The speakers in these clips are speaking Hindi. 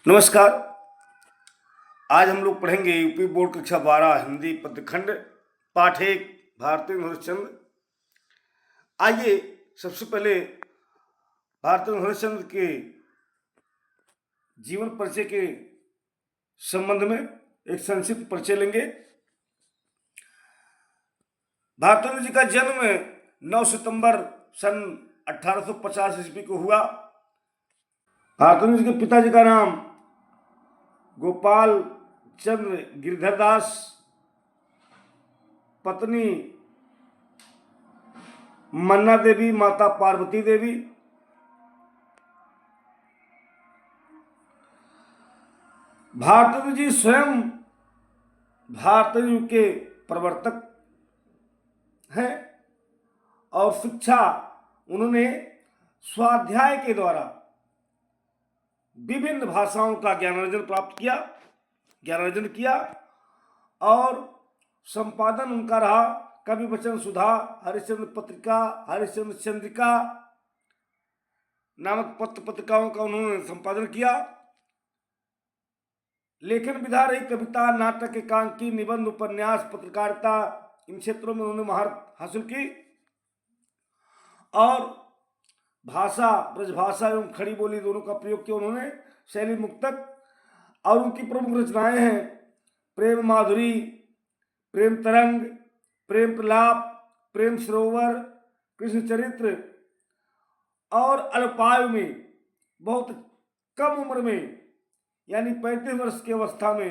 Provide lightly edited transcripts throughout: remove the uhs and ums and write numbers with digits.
नमस्कार। आज हम लोग पढ़ेंगे यूपी बोर्ड कक्षा 12 हिंदी पद्यखंड पाठ 1 भारतेंदु हरिश्चंद्र। आइए सबसे पहले भारतेंदु हरिश्चंद्र के जीवन परिचय के संबंध में एक संक्षिप्त परिचय लेंगे। भारतेंदु जी का जन्म 9 सितंबर सन 1850 ईस्वी को हुआ। भारतेंदु जी के पिताजी का नाम गोपाल चंद्र गिरधर दास, पत्नी मन्ना देवी, माता पार्वती देवी। भारतेंदु जी स्वयं भारतेंदु के प्रवर्तक हैं और शिक्षा उन्होंने स्वाध्याय के द्वारा विभिन्न भाषाओं का ज्ञान अर्जन किया और संपादन उनका रहा कवि वचन सुधा, हरिश्चंद्र पत्रिका, हरिश्चंद्र चंद्रिका नामक पत्रिकाओं का उन्होंने संपादन किया। लेखन विधा रही कविता, नाटक, एकांकी, निबंध, उपन्यास, पत्रकारिता, इन क्षेत्रों में उन्होंने महारत हासिल की। और भाषा, ब्रजभाषा एवं खड़ी बोली दोनों का प्रयोग किया उन्होंने। शैली मुक्तक और उनकी प्रमुख रचनाएं हैं प्रेम माधुरी, प्रेम तरंग, प्रेम प्रलाप, प्रेम सरोवर, कृष्ण चरित्र। और अल्पायु में, बहुत कम उम्र में, यानी 35 वर्ष की अवस्था में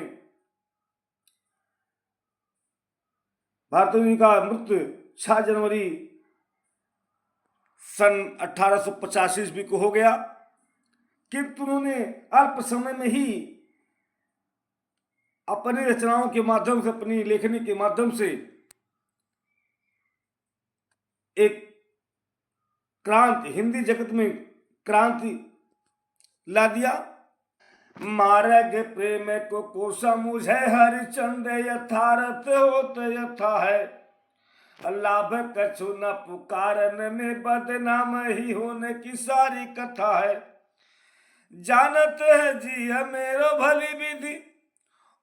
भारतेंदु जी का मृत्यु 6 जनवरी सन 1885 ईस्वी को हो गया। किंतु उन्होंने अल्प समय में ही अपनी रचनाओं के माध्यम से, अपनी लेखनी के माध्यम से एक क्रांति, हिंदी जगत में क्रांति ला दिया। मार्ग प्रेम को समझे हरिचंद्र, यथार्थ होत यथा है। लाभ कछु न पुकारन में, बदनाम ही होने की सारी कथा है। जानत है जी मेरो भली विधि,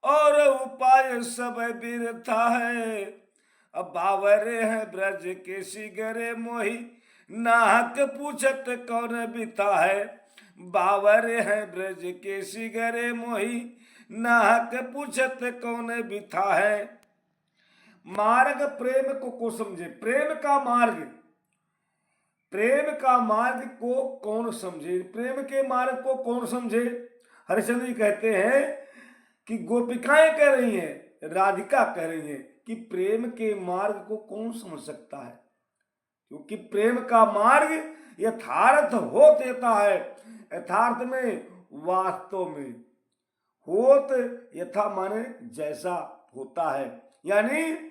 और उपाय सब बिरथा है। अब बावरे हैं ब्रज के शिगरे मोही, नाहक पूछत कौन बिता है। बावरे हैं ब्रज के शिगरे मोही, नाहक पूछत कौन बिता है। मार्ग प्रेम को समझे, प्रेम का मार्ग, प्रेम का मार्ग को कौन समझे, प्रेम के मार्ग को कौन समझे। हरिश्चंद्र जी कहते हैं कि गोपिकाएं कह रही हैं, राधिका कह रही हैं कि प्रेम के मार्ग को कौन समझ सकता है, क्योंकि प्रेम का मार्ग यथार्थ हो देता है। यथार्थ में, वास्तव में, होत यथा माने जैसा होता है, यानी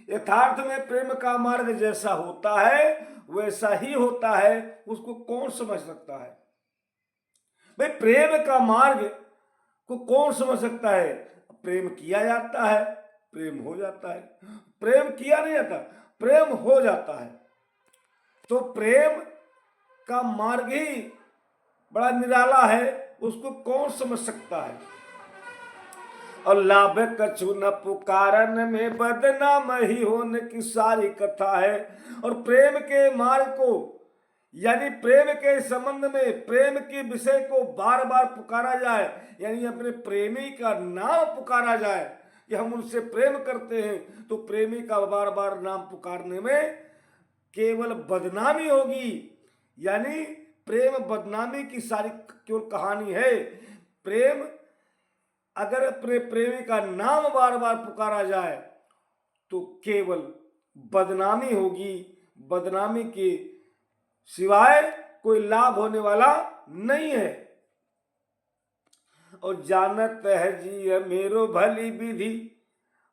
यथार्थ में प्रेम का मार्ग जैसा होता है वैसा ही होता है। उसको कौन समझ सकता है भाई? प्रेम का मार्ग को कौन समझ सकता है? प्रेम किया जाता है, प्रेम हो जाता है। प्रेम किया नहीं जाता, प्रेम हो जाता है। तो प्रेम का मार्ग ही बड़ा निराला है, उसको कौन समझ सकता है। और लाभ कछु न पुकारन में, बदनाम ही होने की सारी कथा है। और प्रेम के मार्ग को, यानी प्रेम के संबंध में, प्रेम के विषय को बार बार पुकारा जाए, यानी अपने प्रेमी का नाम पुकारा जाए कि हम उनसे प्रेम करते हैं, तो प्रेमी का बार बार नाम पुकारने में केवल बदनामी होगी। यानी प्रेम बदनामी की सारी केवल कहानी है। प्रेम, अगर अपने प्रेमी का नाम बार बार पुकारा जाए तो केवल बदनामी होगी। बदनामी के सिवाय कोई लाभ होने वाला नहीं है। और जानत है जी मेरो भली विधि,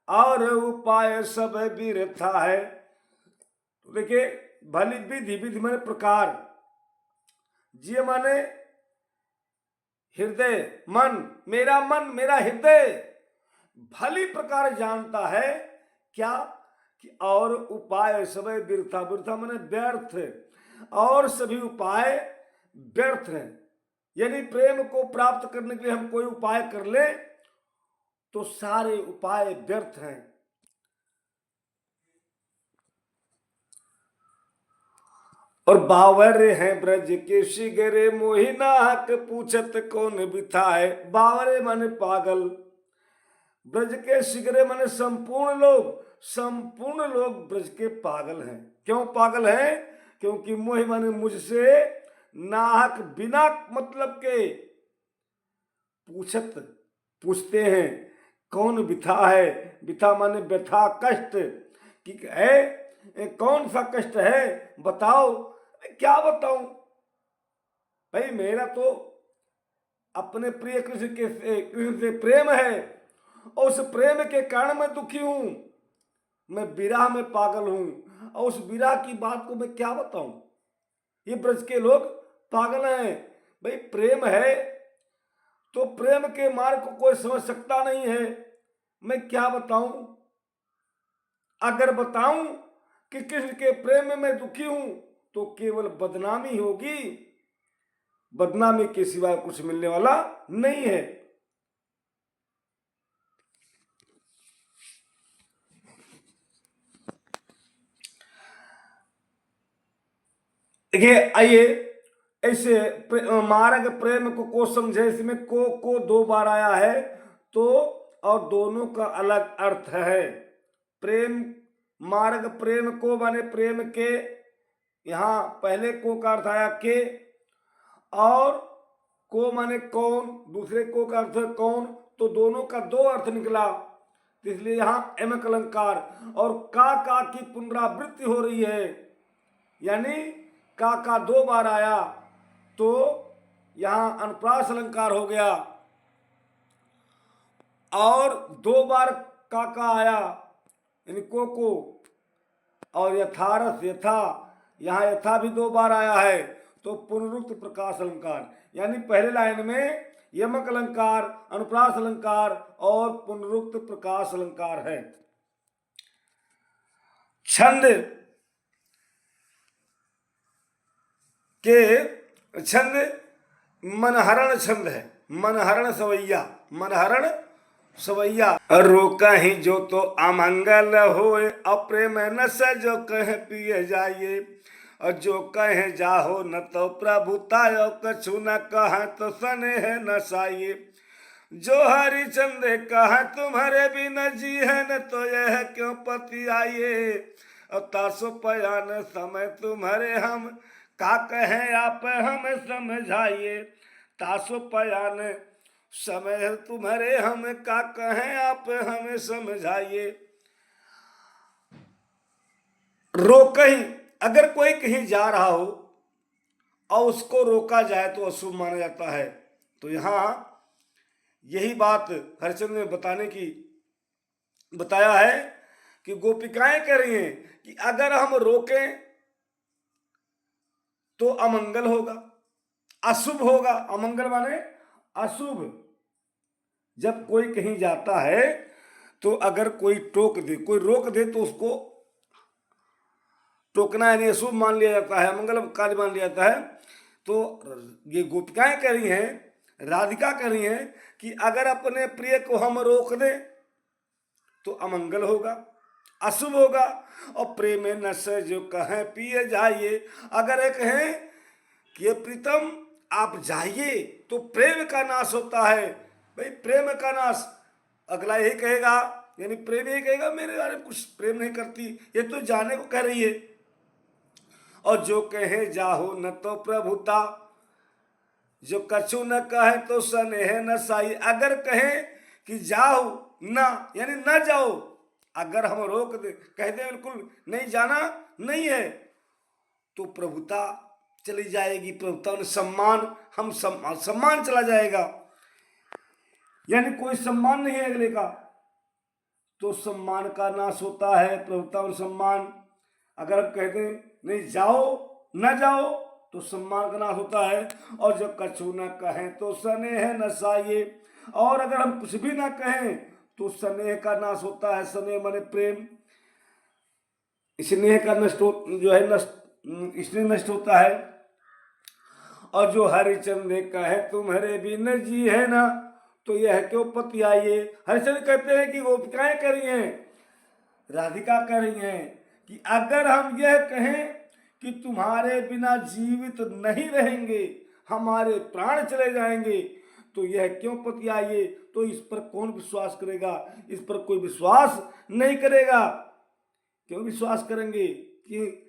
और उपाय सब बिरथा है। तो देखिए, भली विधि, विधि माने प्रकार, जी माने हृदय, मन, मेरा मन, मेरा हृदय भली प्रकार जानता है क्या कि और उपाय सब बिरथा, बिरथा माने व्यर्थ, और सभी उपाय व्यर्थ हैं। यदि प्रेम को प्राप्त करने के लिए हम कोई उपाय कर ले तो सारे उपाय व्यर्थ हैं। और बावरे हैं ब्रज के शिगरे मोहिनाक पूछत कौन बिठाए। बावरे माने पागल, ब्रज के शिगरे माने संपूर्ण लोग ब्रज के पागल हैं। क्यों पागल हैं? क्योंकि मोहि माने मुझसे नाहक बिना मतलब के पूछते हैं। कौन बिथा है? बिथा माने व्यथा, कष्ट कि है, कौन सा कष्ट है बताओ। क्या बताऊं भाई, मेरा तो अपने प्रिय कृष्ण से प्रेम है और उस प्रेम के कारण मैं दुखी हूं, मैं विरह में पागल हूं और उस विरह की बात को मैं क्या बताऊं। ये ब्रज के लोग पागल हैं। भाई प्रेम है तो प्रेम के मार्ग को कोई समझ सकता नहीं है, मैं क्या बताऊं। अगर बताऊं कि कृष्ण के प्रेम में मैं दुखी हूं तो केवल बदनामी होगी, बदनामी के सिवाय कुछ मिलने वाला नहीं है। देखिए आइए ऐसे मार्ग प्रेम को समझे। इसमें को 2 बार आया है तो, और दोनों का अलग अर्थ है। प्रेम मार्ग प्रेम को माने प्रेम के, यहां पहले को का अर्थ आया के, और को माने कौन, दूसरे को का अर्थ है कौन, तो दोनों का 2 अर्थ निकला। इसलिए यहां एमक अलंकार और का की पुनरावृत्ति हो रही है, यानी का 2 बार आया तो यहां अनुप्रास अलंकार हो गया। और 2 बार का आया यानी को, और यथारथ यथा, यहां यथा भी 2 बार आया है तो पुनरुक्त प्रकाश अलंकार, यानी पहले लाइन में यमक अलंकार, अनुप्रास अलंकार और पुनरुक्त प्रकाश अलंकार है। छंद के छंद मनहरण छंद है, मनहरण सवैया, मनहरण सवैया। रोका ही जो तो अमंगल होए, अप्रेम न सजो कहे पिए जाइए, और जो कहे जाहो न तो प्रभुतायो, कछु न कहे तो स्नेह न साइए। जो हरिचंद कहा तुम्हारे बिना जी है न, तो यह क्यों पति आइए। और तासो पयान समय तुम्हारे हम, का कहे आप हमें समझाइए। तासो पयान समय तुम्हारे हम, का कहे आप हमें समझाइए। रोक ही, अगर कोई कहीं जा रहा हो और उसको रोका जाए तो अशुभ माना जाता है। तो यहां यही बात हरिश्चंद्र ने बताया है कि गोपिकाएं कह रही हैं कि अगर हम रोकें तो अमंगल होगा, अशुभ होगा। अमंगल माने अशुभ। जब कोई कहीं जाता है तो अगर कोई टोक दे, कोई रोक दे तो उसको टोकना यानी अशुभ मान लिया जाता है, अमंगल कार्य मान लिया जाता है। तो ये गोपिकाएं कह रही हैं, राधिका कह रही हैं कि अगर अपने प्रिय को हम रोक दें तो अमंगल होगा, अशुभ होगा। और प्रेम न से जो कहें पिए जाइए, अगर एक कहें कि प्रीतम आप जाइए तो प्रेम का नाश होता है। भाई प्रेम का नाश, अगला यही कहेगा, यानी प्रेम यही कहेगा मेरे बारे में कुछ प्रेम नहीं करती, ये तो जाने को कह रही है। और जो कहे जाहो न तो प्रभुता, जो कछु न कहे तो स्नेह न साई। अगर कहे कि जाओ ना, यानी न जाओ, अगर हम रोक दे, कह दे बिल्कुल नहीं जाना नहीं है, तो प्रभुता चली जाएगी, प्रभुता ने सम्मान, हम सम्मान चला जाएगा, यानी कोई सम्मान नहीं है अगले का, तो सम्मान का नाश होता है, प्रभुता और सम्मान। अगर हम कहते नहीं जाओ न जाओ तो सम्मान का नाश होता है। और जब कछु न कहें तो स्नेह न साइए, और अगर हम कुछ भी ना कहें तो स्नेह का नाश होता है। स्नेह माने प्रेम, स्नेह का नष्ट जो है नष्ट, स्नेह नष्ट होता है। और जो हरिचंद कहे तुम्हारे बिन जी है ना, तो यह क्यों पति आइए। हरिचंद कहते हैं कि गोपिकाएं कह रही हैं, राधिका कह रही हैं कि अगर हम यह कहें कि तुम्हारे बिना जीवित नहीं रहेंगे, हमारे प्राण चले जाएंगे, तो यह क्यों पति आइए। तो इस पर कौन विश्वास करेगा, इस पर कोई विश्वास नहीं करेगा। क्यों विश्वास करेंगे कि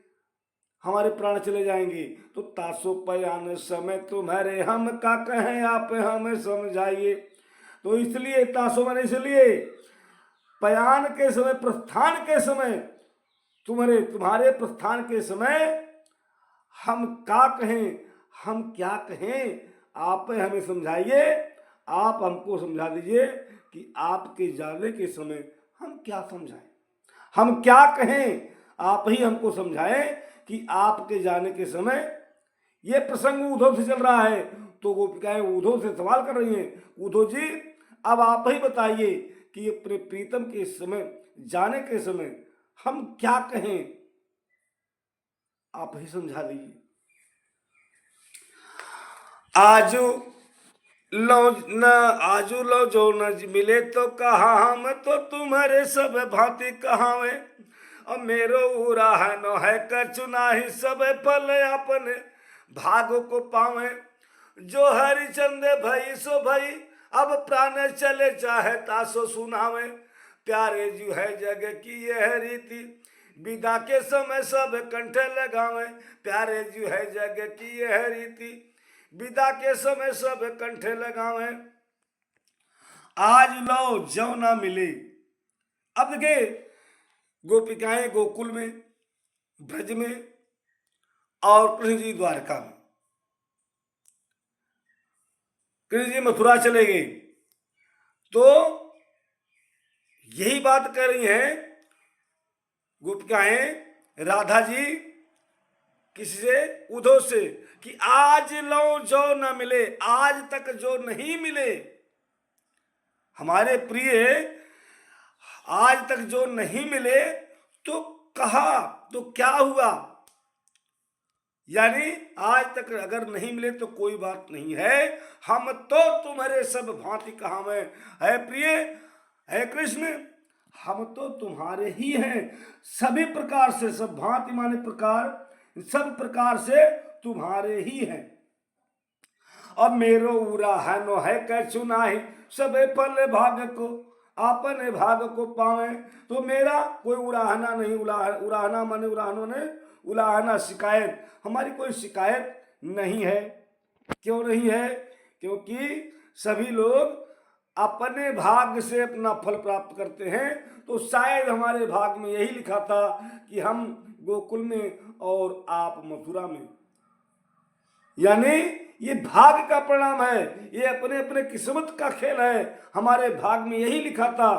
हमारे प्राण चले जाएंगे। तो तासो पयान समय तुम्हारे हम का कहें, आप हमें समझाइए। तो इसलिए तासो मैंने इसलिए पयान के समय, प्रस्थान के समय, तुम्हारे प्रस्थान के समय हम का कहें, हम क्या कहें, आप हमें समझाइए। आप हमको समझा दीजिए कि आपके जाने के समय हम क्या समझाएं, हम क्या कहें। आप ही हमको समझाएं कि आपके जाने के समय, ये प्रसंग उद्धव से चल रहा है। तो गोपिकाएं उद्धव से सवाल कर रही हैं, उद्धव जी अब आप ही बताइए कि अपने प्रीतम के समय, जाने के समय हम क्या कहें, आप ही समझा दीजिए। आजू लो जो न मिले तो कहा, हम तो तुम्हारे सब भांति कहावे। और मेरो उराहनो है कछु नाही, सब फल अपने भाग को पावे। जो हरिचंद भई सो भई, अब प्राण चले चाहे तासो सुनावे। प्यारे जो है जग की यह रीति, विदा के समय सब कंठ लगावे। प्यारे जो है जग की यह रीति, विदा के समय सब कंठे लगावे। आज लो जो ना मिले। अब देखिए, गोपिकाएं गोकुल में, ब्रज में, और कृष्ण जी द्वारका में। कृष्ण जी मथुरा चले गए। तो यही बात कर रही हैं गोपिकाएं, राधा जी किससे, उद्धव से, कि आज लो जो न मिले, आज तक जो नहीं मिले हमारे प्रिय, आज तक जो नहीं मिले, तो कहा तो क्या हुआ। यानी आज तक अगर नहीं मिले तो कोई बात नहीं है, हम तो तुम्हारे सब भांति कहावे। है प्रिय, है कृष्ण, हम तो तुम्हारे ही हैं, सभी प्रकार से, सब भांति माने प्रकार, सब प्रकार से तुम्हारे ही हैं। अब मेरो उराहनो है कछु नाही, सब फल भाग को आपने भाग को पावे। तो मेरा कोई उराहना नहीं, उराहना माने, उराहनों ने उलाहना, शिकायत, हमारी कोई शिकायत नहीं है। क्यों नहीं है, क्योंकि सभी लोग अपने भाग से अपना फल प्राप्त करते हैं। तो शायद हमारे भाग में यही लिखा था कि हम गोकुल में और आप मथुरा में। यानी ये भाग का परिणाम है, ये अपने अपने किस्मत का खेल है। हमारे भाग में यही लिखा था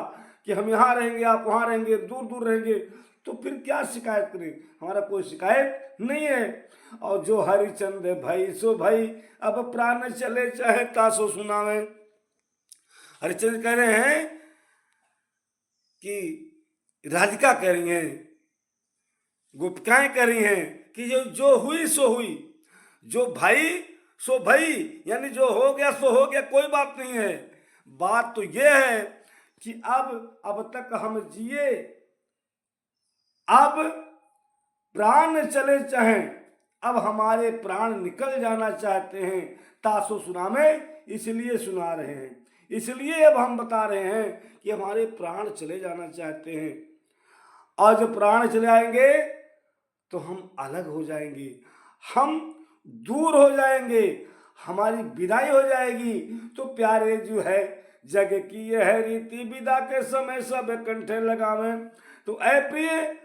कि हम यहाँ रहेंगे, आप वहाँ रहेंगे, दूर दूर रहेंगे। तो फिर क्या शिकायत करें, हमारा कोई शिकायत नहीं है। और जो हरिचंद भाई सो भाई, अब प्राण चले चाहे तासो सुनावे। हरिचंद कह रहे हैं कि राधिका कह रही हैं, गोपिकाएं कह रही हैं कि जो हुई सो हुई, जो भाई सो भाई, यानी जो हो गया सो हो गया, कोई बात नहीं है। बात तो यह है कि अब तक हम जिए, अब प्राण चले चाहे, अब हमारे प्राण निकल जाना चाहते हैं। तासो सुना में इसलिए सुना रहे हैं, इसलिए अब हम बता रहे हैं कि हमारे प्राण चले जाना चाहते हैं। और जब प्राण चले आएंगे तो हम अलग हो जाएंगे, हम दूर हो जाएंगे, हमारी विदाई हो जाएगी। तो प्यारे जो है जग की यह रीति, विदा के समय सब कंठे लगावे। तो ऐ प्रिय,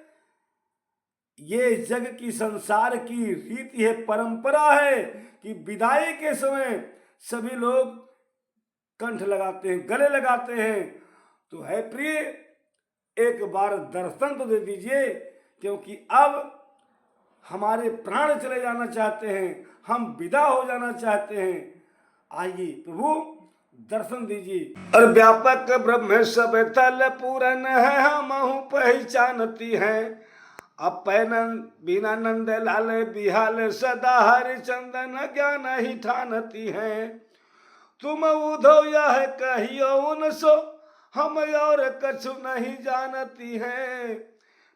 ये जग की, संसार की रीति है, परंपरा है कि विदाई के समय सभी लोग कंठ लगाते हैं, गले लगाते हैं। तो है प्रिय, एक बार दर्शन तो दे दीजिए, क्योंकि अब हमारे प्राण चले जाना चाहते हैं, हम विदा हो जाना चाहते हैं। आइए प्रभु दर्शन दीजिए। और व्यापक ब्रह्म सब तल पूरन है, हम पहचानती हैं। अब बिना नंद लाल बिहाल सदा हरिचंदन ज्ञान ही ठानती हैं। तुम उधो यह कहियो उनसो हम और कछु नहीं जानती हैं।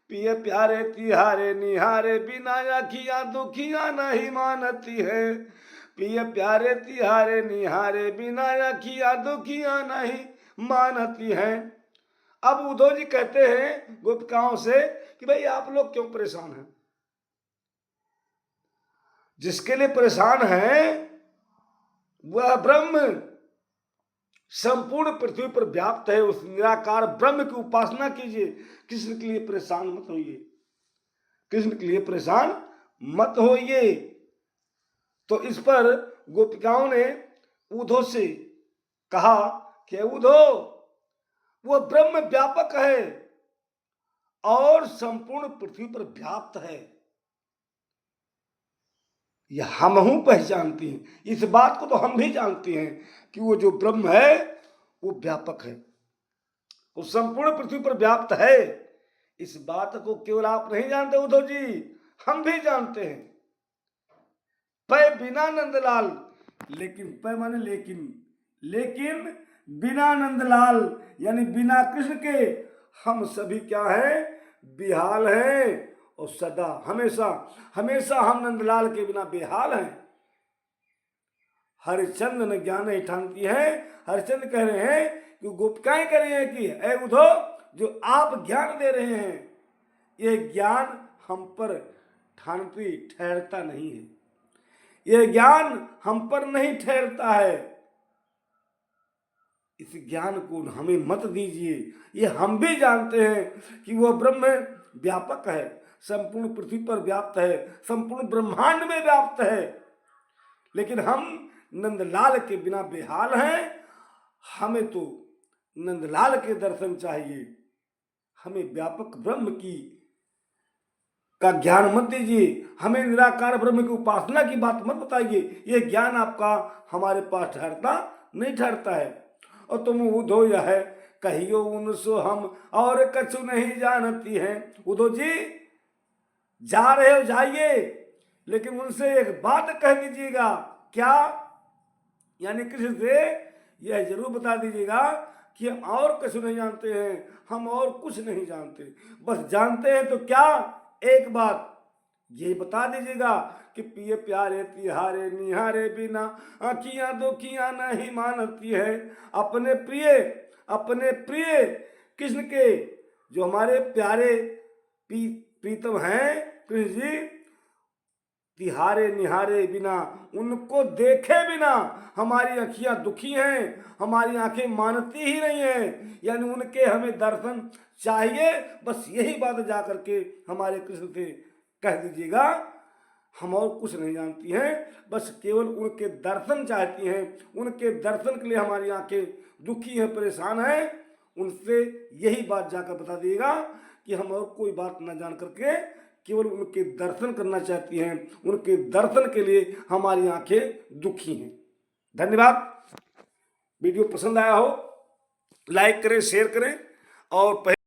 पिए प्यारे तिहारे निहारे बिना अखियां दुखियां नहीं मानती है। पिए प्यारे तिहारे निहारे बिना अखियां दुखियां नहीं मानती हैं। अब उद्धव जी कहते हैं गोपिकाओं से कि भाई आप लोग क्यों परेशान हैं? जिसके लिए परेशान हैं वह ब्रह्म संपूर्ण पृथ्वी पर व्याप्त है। उस निराकार ब्रह्म की उपासना कीजिए। कृष्ण के लिए परेशान मत होइए, कृष्ण के लिए परेशान मत होइए। तो इस पर गोपिकाओं ने उद्धव से कहा कि उद्धव वो ब्रह्म व्यापक है और संपूर्ण पृथ्वी पर व्याप्त है, यह हम हूं पहचानती हैं। इस बात को तो हम भी जानते हैं कि वो जो ब्रह्म है वो व्यापक है, वो संपूर्ण पृथ्वी पर व्याप्त है। इस बात को केवल आप नहीं जानते उद्धव जी, हम भी जानते हैं। पै बिना नंदलाल, लेकिन पै माने लेकिन बिना नंदलाल यानी बिना कृष्ण के हम सभी क्या हैं? बेहाल हैं। और सदा हमेशा हम नंदलाल के बिना बेहाल हैं। हरिचंद ने ज्ञान ही ठानती है। हरिचंद कह रहे हैं कि गोपिकाएं कह रही हैं कि ऐ उद्धव जो आप ज्ञान दे रहे हैं ये ज्ञान हम पर ठानती ठहरता नहीं है, ये ज्ञान हम पर नहीं ठहरता है। इस ज्ञान को हमें मत दीजिए। ये हम भी जानते हैं कि वह ब्रह्म व्यापक है, संपूर्ण पृथ्वी पर व्याप्त है, संपूर्ण ब्रह्मांड में व्याप्त है, लेकिन हम नंदलाल के बिना बेहाल हैं। हमें तो नंदलाल के दर्शन चाहिए, हमें व्यापक ब्रह्म का ज्ञान मत दीजिए, हमें निराकार ब्रह्म की उपासना की बात मत बताइए। ये ज्ञान आपका हमारे पास ठहरता नहीं ठहरता है। और तुम उद्धव यह है कहियो उनसो हम और कछु नहीं जानती हैं। उद्धव जी जा रहे हो जाइए, लेकिन उनसे एक बात कह दीजिएगा। क्या? यानी कृष्ण से यह जरूर बता दीजिएगा कि हम और कछु नहीं जानते हैं, हम और कुछ नहीं जानते। बस जानते हैं तो क्या, एक बात ये बता दीजिएगा कि पिए प्यारे तिहारे निहारे बिना आँखियां दुखियां नहीं मानती है। अपने प्रिय कृष्ण के जो हमारे प्यारे प्रीतम हैं कृष्ण जी, तिहारे निहारे बिना उनको देखे बिना हमारी आँखियां दुखी हैं, हमारी आंखें मानती ही नहीं हैं। यानी उनके हमें दर्शन चाहिए। बस यही बात जा करके हमारे कृष्ण से कह दीजिएगा। हम और कुछ नहीं जानती हैं, बस केवल उनके दर्शन चाहती हैं। उनके दर्शन के लिए हमारी आंखें दुखी हैं, परेशान हैं। उनसे यही बात जाकर बता दिएगा कि हम और कोई बात न जान करके केवल उनके दर्शन करना चाहती हैं। उनके दर्शन के लिए हमारी आंखें दुखी हैं। धन्यवाद। वीडियो पसंद आया हो लाइक करें, शेयर करें और